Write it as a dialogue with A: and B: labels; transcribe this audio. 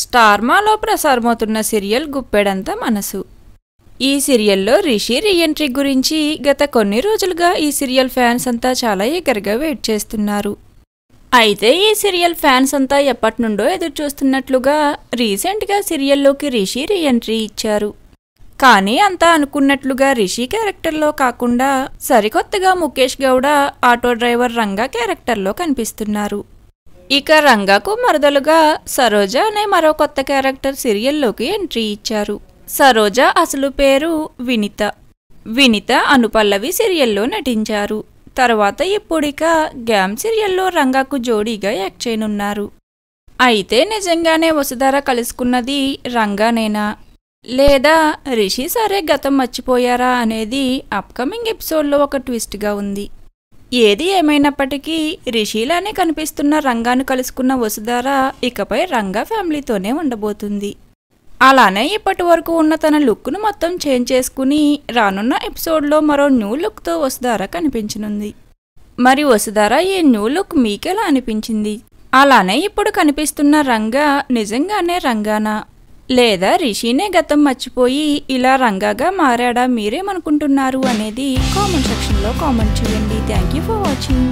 A: Star మాలో ప్రసారమవుతున్న serial Guppedantha మనసు. ఈ సీరియల్లో రిషి రీఎంట్రీ గురించి గత కొన్ని రోజులుగా ఈ సీరియల్ ఫ్యాన్స్ అంతా చాలా ఎగరగా వెయిట్ చేస్తున్నారు. అయితే ఈ సీరియల్ ఫ్యాన్స్ అంతా ఎప్పటి నుండో ఎదురు చూస్తున్నట్లుగా రీసెంట్గా సీరియల్లోకి రిషి రీఎంట్రీ ఇచ్చారు. కానీ అంతా అనుకున్నట్లుగా రిషి క్యారెక్టర్లో కాకుండా సరికొత్తగా ముఖేష్ గౌడ ఆటో డ్రైవర్ రంగా క్యారెక్టర్లో కనిపిస్తున్నారు. ఇక రంగాకు మరదలుగా సరోజ అనే మరో కొత్త క్యారెక్టర్ సీరియల్లోకి ఎంట్రీ ఇచ్చారు. సరోజ అసలు పేరు వినిత. వినిత అనుపల్లవి సీరియల్లో నటించారు. తర్వాత ఇప్పుడిక గ్యామ్ సీరియల్లో రంగాకు జోడీగా యాక్ట్ చేయనున్నారు. అయితే నిజంగానే వసుధార కలుసుకున్నది రంగానేనా లేదా రిషి సరే గతం మర్చిపోయారా అనేది అప్కమింగ్ ఎపిసోడ్లో ఒక ట్విస్ట్గా ఉంది. ఏది ఏమైనప్పటికీ రిషిలానే కనిపిస్తున్న రంగాను కలుసుకున్న వసుధార ఇకపై రంగా ఫ్యామిలీతోనే ఉండబోతుంది. అలానే ఇప్పటి వరకు ఉన్న తన లుక్ను మొత్తం చేంజ్ చేసుకుని రానున్న ఎపిసోడ్లో మరో న్యూ లుక్తో వసుధార కనిపించనుంది. మరి వసుధార ఈ న్యూ లుక్ మీకెలా అనిపించింది? అలానే ఇప్పుడు కనిపిస్తున్న రంగా నిజంగానే రంగానా లేదా రిషినే గతం మర్చిపోయి ఇలా రంగాగా మారాడా? మీరేమనుకుంటున్నారు అనేది కామెంట్ సెక్షన్లో కామెంట్ చేయండి. Thank you for watching.